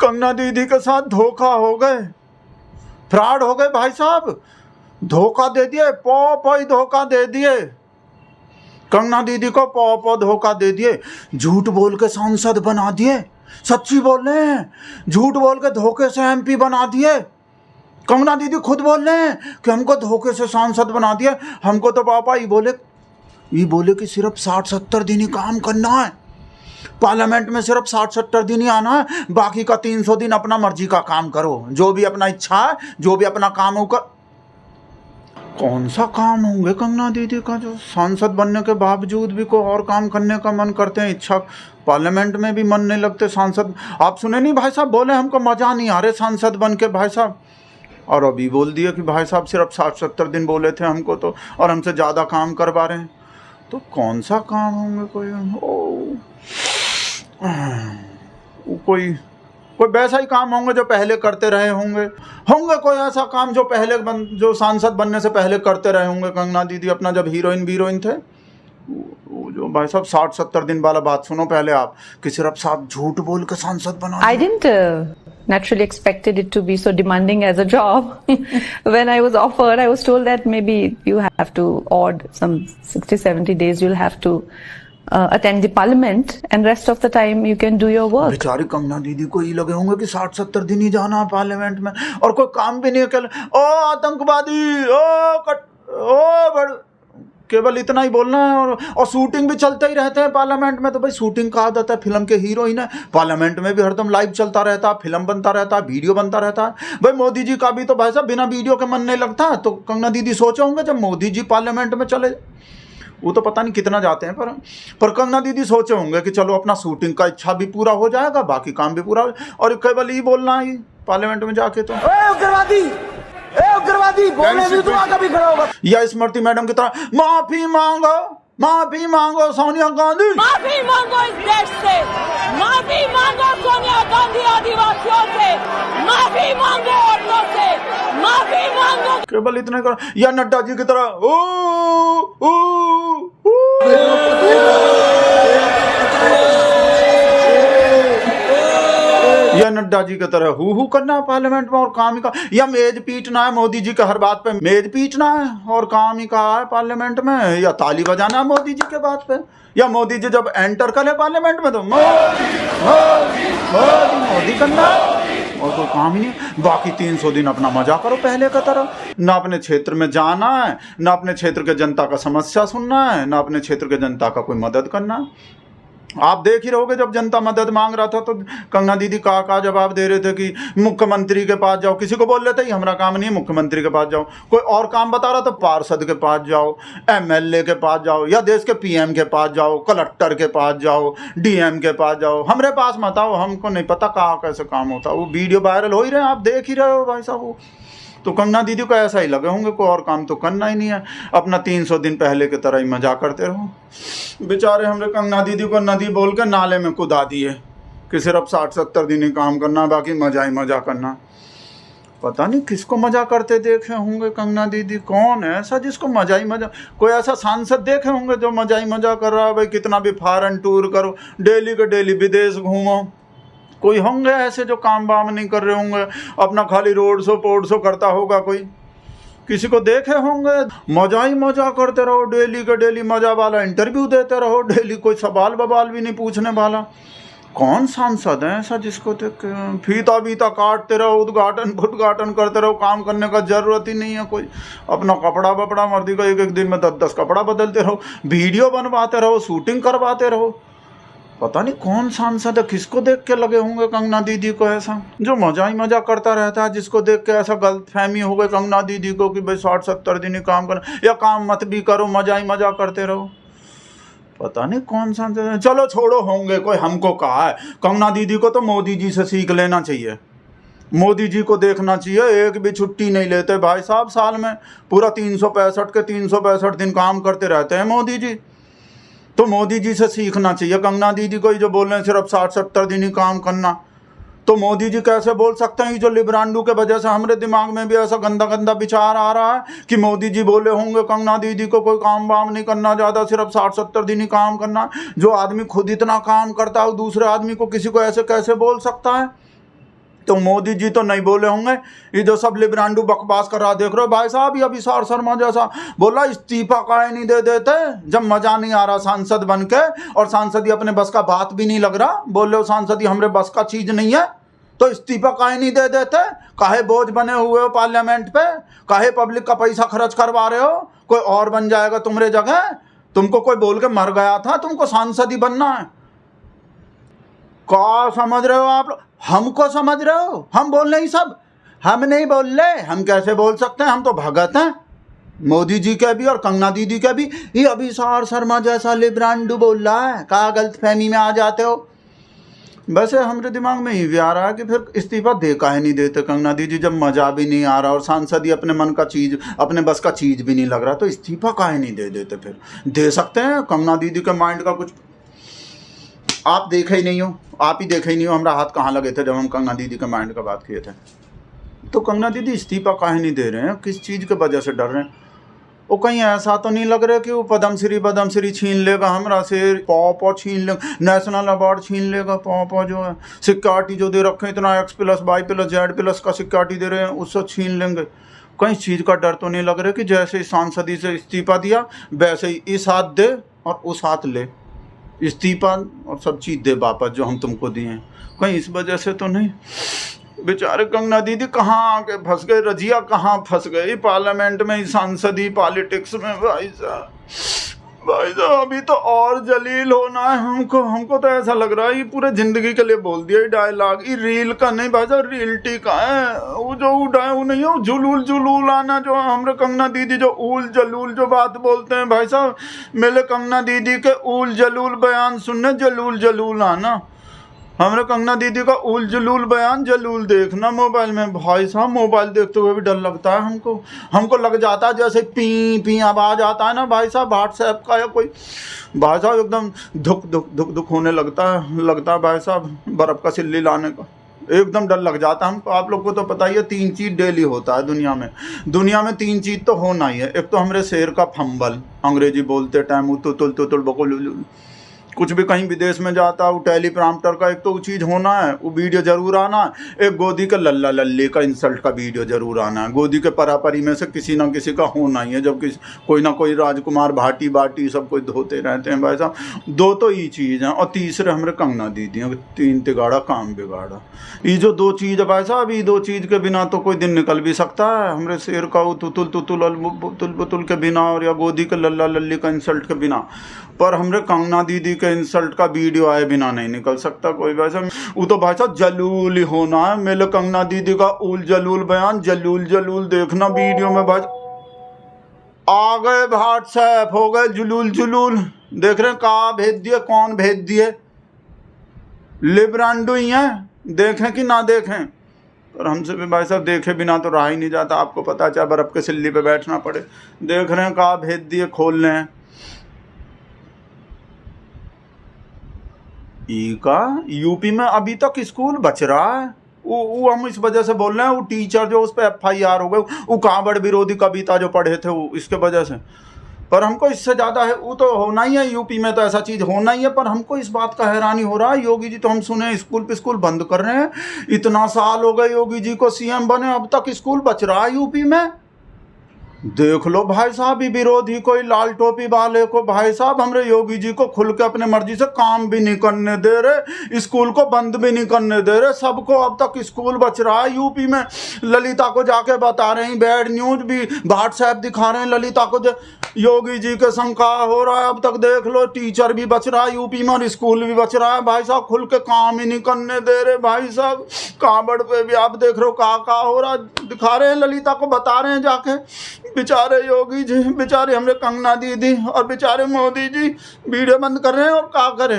कंगना दीदी के साथ धोखा हो गए, फ्रॉड हो गए भाई साहब, धोखा दे दिए, पॉ धोखा दे दिए कंगना दीदी को, पॉ धोखा दे दिए, झूठ बोल के सांसद बना दिए। सच्ची बोल रहे हैं, झूठ बोल के धोखे से एमपी बना दिए। कंगना दीदी खुद बोल रहे हैं कि हमको धोखे से सांसद बना दिया। हमको तो पापा ये बोले कि सिर्फ 60-70 दिन ही काम करना है, पार्लियामेंट में सिर्फ 60-70 दिन ही आना है, बाकी का 300 दिन अपना मर्जी का काम करो, जो भी अपना इच्छा है, जो भी अपना काम हो कर। कौन सा काम होंगे कंगना दीदी का जो सांसद बनने के बावजूद भी कोई और काम करने का मन करते हैं, इच्छा पार्लियामेंट में भी मन नहीं लगते सांसद। आप सुने नहीं भाई साहब, बोले हमको मजा नहीं आ रहे सांसद बन के भाई साहब, और अभी बोल दिए कि भाई साहब सिर्फ 60-70 दिन बोले थे हमको तो, और हमसे ज़्यादा काम करवा रहे हैं। तो कौन सा काम होंगे कोई वैसा ही काम होंगे जो पहले करते रहे होंगे कोई ऐसा काम जो सांसद बनने से पहले करते रहे होंगे कंगना दीदी अपना, जब हीरोइन थे। वो जो भाई साहब 60-70 दिन वाला बात सुनो पहले आप, कि सिर्फ साहब झूठ बोल के सांसद बना। I didn't naturally expected it to be so demanding as a job. When I was offered, I was told that maybe you have to odd some 60-70 days you'll have to attend the parliament, and rest of the time you can do your work. बेचारी कंगना दीदी को ये लगे होंगे कि 60-70 दिन ही जाना है पार्लियामेंट में, और कोई काम भी नहीं है। ओ आतंकवादी, केवल इतना ही बोलना है, और शूटिंग भी चलते ही रहते हैं पार्लियामेंट में। तो भाई शूटिंग का आदत है, फिल्म के हीरोइन है, पार्लियामेंट में भी हरदम लाइव चलता रहता है, फिल्म बनता रहता है, वीडियो बनता रहता है। भाई मोदी जी का भी तो भाई साहब बिना वीडियो के मन नहीं लगता। तो कंगना दीदी सोचे होंगे जब मोदी जी पार्लियामेंट में चले, वो तो पता नहीं कितना जाते हैं, पर कंगना दीदी सोचे होंगे कि चलो अपना शूटिंग का इच्छा भी पूरा हो जाएगा, बाकी काम भी पूरा, और केवल ये बोलना ही पार्लियामेंट में जाके तो बोलने भी तो कभी खड़ा होगा। या स्मृति मैडम की तरह माफी मांगो सोनिया गांधी, माफी मांगो इस देश से, माफी मांगो सोनिया गांधी आदिवासियों से, माफी मांगो औरतों से, माफी मांगो। केवल इतना करो। या नड्डा जी की तरह या नड्डा जी की तरह हु करना है पार्लियामेंट में और काम ही का, या मेज पीटना है मोदी जी के हर बात पे, मेज पीटना है और काम ही कहा है पार्लियामेंट में, या ताली बजाना है मोदी जी के बात पे, या मोदी जी जब एंटर करे पार्लियामेंट में तो मोदी करना है, और कोई काम ही नहीं। बाकी 300 दिन अपना मजा करो पहले का तरह, ना अपने क्षेत्र में जाना है, ना अपने क्षेत्र के जनता का समस्या सुनना है, ना अपने क्षेत्र के जनता का कोई मदद करना है। आप देख ही रहोगे जब जनता मदद मांग रहा था तो कंगना दीदी का जवाब दे रहे थे कि मुख्यमंत्री के पास जाओ, किसी को बोल रहे थे हमारा काम नहीं है मुख्यमंत्री के पास जाओ, कोई और काम बता रहा तो पार्षद के पास जाओ, एमएलए के पास जाओ, या देश के पीएम के पास जाओ, कलेक्टर के पास जाओ, डीएम के पास जाओ, हमारे पास मत आओ, हमको नहीं पता कहाँ कैसे काम होता। वो वीडियो वायरल हो ही रहे हैं, आप देख ही रहे हो भाई साहब। वो तो कंगना दीदी को ऐसा ही लगे होंगे, कोई और काम तो करना ही नहीं है, अपना 300 दिन पहले की तरह ही मजा करते रहो। बेचारे हमने कंगना दीदी को नदी बोल के नाले में कुदा दिए कि सिर्फ 60-70 दिन ही काम करना, बाकी मजा ही मजा करना। पता नहीं किसको मजा करते देखे होंगे कंगना दीदी, कौन है ऐसा जिसको मजा ही मजा, कोई ऐसा सांसद देखे होंगे जो मजा ही मजा कर रहा है। भाई कितना भी फॉरेन टूर करो, डेली के डेली विदेश घूमो, कोई होंगे ऐसे जो काम वाम नहीं कर रहे होंगे, अपना खाली रोड शो पोड शो करता होगा कोई, किसी को देखे होंगे मजा ही मजा करते रहो, डेली के डेली मजा वाला इंटरव्यू देते रहो, डेली कोई सवाल बवाल भी नहीं पूछने वाला। कौन सांसद है ऐसा जिसको देख फीता बीता काटते रहो, उद्घाटन करते रहो, काम करने का जरूरत ही नहीं है कोई, अपना कपड़ा बपड़ा मर्दी का एक दिन में 10-10 कपड़ा बदलते रहो, वीडियो बनवाते रहो, शूटिंग करवाते रहो। पता नहीं कौन सांसद है, किसको देख के लगे होंगे कंगना दीदी को ऐसा, जो मजा ही मजा करता रहता है, जिसको देख के ऐसा गलतफहमी हो गई कंगना दीदी को कि भाई 60-70 दिन ही काम करना, या काम मत भी करो, मजा ही मजा करते रहो। पता नहीं कौन सांसद है। चलो छोड़ो, होंगे कोई, हमको कहा है कंगना दीदी को तो मोदी जी से सीख लेना चाहिए, मोदी जी को देखना चाहिए, एक भी छुट्टी नहीं लेते भाई साहब साल में, पूरा 365 के 365 दिन काम करते रहते हैं मोदी जी। तो मोदी जी से सीखना चाहिए कंगना दीदी को, जो बोल रहे हैं सिर्फ 60-70 दिन ही काम करना, तो मोदी जी कैसे बोल सकते हैं जो लिब्रांडू के वजह से हमारे दिमाग में भी ऐसा गंदा गंदा विचार आ रहा है कि मोदी जी बोले होंगे कंगना दीदी को कोई काम वाम नहीं करना, ज़्यादा सिर्फ 60-70 दिन ही काम करना। जो आदमी खुद इतना काम करता है दूसरे आदमी को किसी को ऐसे कैसे बोल सकता है? तो मोदी जी तो नहीं बोले होंगे, ये जो सब लिब्रांडू बकवास कर रहा देख रहे हो भाई साहब। ये अभिसार शर्मा जैसा बोला इस्तीफा काहे नहीं दे देते जब मजा नहीं आ रहा सांसद बन के, और सांसद ही अपने बस का बात भी नहीं लग रहा, बोल रहे हो सांसद ही हमारे बस का चीज नहीं है, तो इस्तीफा काहे नहीं दे देते? काहे बोझ बने हुए हो पार्लियामेंट पे? काहे पब्लिक का पैसा खर्च करवा रहे हो? कोई और बन जाएगा तुम्हारे जगह। तुमको कोई बोल के मर गया था तुमको सांसद ही बनना है। क्या समझ रहे हो आप लोग? हमको समझ रहे हो? हम बोल रहे सब, हम नहीं बोल रहे। हम कैसे बोल सकते हैं? हम तो भगत हैं मोदी जी के भी और कंगना दीदी के भी। ये अभिसार शर्मा जैसा लिब्रांडू बोल रहा है, कहा गलतफहमी में आ जाते हो। वैसे हमारे दिमाग में ये भी आ रहा है कि फिर इस्तीफा दे काहे नहीं देते कंगना दीदी जब मजा भी नहीं आ रहा और सांसद ही अपने मन का चीज, अपने बस का चीज भी नहीं लग रहा, तो इस्तीफा काहे नहीं दे देते? फिर दे सकते हैं। कंगना दीदी के माइंड का कुछ आप देखे ही नहीं हो, आप ही देखे ही नहीं हो हमारा हाथ कहाँ लगे थे जब हम कंगना दीदी के माइंड का बात किए थे। तो कंगना दीदी इस्तीफा काहे नहीं दे रहे हैं? किस चीज़ के वजह से डर रहे हैं? वो कहीं ऐसा तो नहीं लग रहा कि वो पद्मश्री छीन लेगा हमरा से, पौ छीन लेगा, नेशनल अवार्ड छीन लेगा। पौ जो है सिक्योरिटी जो दे रखे हैं इतना X+, Y+, Z+ का सिक्योरिटी दे रहे हैं, उससे छीन लेंगे। कहीं चीज़ का डर तो नहीं लग रहा कि जैसे सांसदी से इस्तीफा दिया वैसे ही इस हाथ दे और उस हाथ ले, इस्तीफा और सब चीज़ दे वापस जो हम तुमको दिए हैं। कहीं इस वजह से तो नहीं? बेचारे कंगना दीदी कहाँ आके फंस गए, रजिया कहाँ फंस गई पार्लियामेंट में, सांसदी पॉलिटिक्स में। भाई साहब अभी तो और जलील होना है हमको तो ऐसा लग रहा है ये पूरे जिंदगी के लिए बोल दिया ये डायलॉग। ये रील का नहीं भाई साहब, रियलिटी का है। वो जो उड़ाए वो नहीं हो जुलूल आना, जो हमारे कंगना दीदी जो ऊल जलूल जो बात बोलते हैं भाई साहब, मेरे कंगना दीदी के ऊल जलूल बयान सुनने जलूल आना। हमारे कंगना दीदी का उल जलूल बयान जलूल देखना मोबाइल में। भाई साहब मोबाइल देखते हुए भी डर लगता है हमको लग जाता है जैसे पी आवाज आता है ना भाई साहब व्हाट्सएप का या कोई, भाई साहब एकदम धुक होने लगता है भाई साहब बर्फ का सिल्ली लाने का, एकदम डर लग जाता है हमको। आप लोग को तो पता ही है 3 चीज़ डेली होता है दुनिया में 3 चीज़ तो होना ही है। एक तो हमारे शेर का फंबल, अंग्रेजी बोलते टाइम तुल बकुल, कुछ भी कहीं विदेश में जाता वो टेलीप्रॉम्प्टर का एक तो वो चीज़ होना है, वो वीडियो जरूर आना है। एक गोदी का लल्ला लल्ले का इंसल्ट का वीडियो जरूर आना है। गोदी के परापरी में से किसी ना किसी का होना ही है, जब कोई ना कोई राजकुमार भाटी सब कोई धोते रहते हैं भाई साहब। 2 तो ये चीज़ हैं और तीसरे हमारे कंगना दीदी हैं, 3 तिगाड़ा काम बिगाड़ा। ये जो 2 चीज़ है भाई साहब, ये 2 चीज़ के बिना तो कोई दिन निकल भी सकता है। हमारे शेर का तुतुल के बिना और या गोदी के लल्ला लल्ली का इंसल्ट के बिना, पर हमरे कंगना दीदी के इंसल्ट का वीडियो आए बिना नहीं निकल सकता कोई। वैसे वो तो भाई साहब जलूल ही होना है। मेरे कंगना दीदी का उल जलूल बयान जलूल देखना वीडियो में। भाई आ गए व्हाट्सएप, हो गए जलूल देख रहे हैं कहाँ भेज दिए, कौन भेज दिए, लिब्रांडू ही हैं, देखें कि ना देखें। और हमसे भी भाई साहब देखे बिना तो रहा ही नहीं जाता, आपको पता चाहे बर्फ के सिल्ली पे बैठना पड़े। देख रहे हैं कहाँ भेज दिए, खोल रहे हैं। का यूपी में अभी तक स्कूल बच रहा है, वो हम इस वजह से बोल रहे हैं। वो टीचर जो उस पर FIR हो गए, वो कांवड़ विरोधी कविता जो पढ़े थे वो इसके वजह से। पर हमको इससे ज़्यादा है, वो तो होना ही है, यूपी में तो ऐसा चीज़ होना ही है। पर हमको इस बात का हैरानी हो रहा है, योगी जी तो हम सुने स्कूल पे स्कूल बंद कर रहे हैं। इतना साल हो गए योगी जी को CM बने, अब तक स्कूल बच रहा है यूपी में। देख लो भाई साहब, विरोधी कोई लाल टोपी वाले को भाई साहब हमरे योगी जी को खुल के अपने मर्जी से काम भी नहीं करने दे रहे, स्कूल को बंद भी नहीं करने दे रहे। सबको अब तक स्कूल बच रहा है यूपी में। ललिता को जाके बता रहे हैं, बैड न्यूज भी व्हाट्सएप दिखा रहे हैं ललिता को, योगी जी के संग का हो रहा है। अब तक देख लो टीचर भी बच रहा है यूपी में और स्कूल भी बच रहा है भाई साहब, खुल के काम ही नहीं करने दे रहे भाई साहब। कांवड़ पे भी आप देख रहे हो का हो रहा, दिखा रहे हैं ललिता को, बता रहे हैं जाके। बेचारे योगी जी, बेचारे हमरे कंगना दीदी और बेचारे मोदी जी वीडियो बंद कर रहे हैं और क्या करें।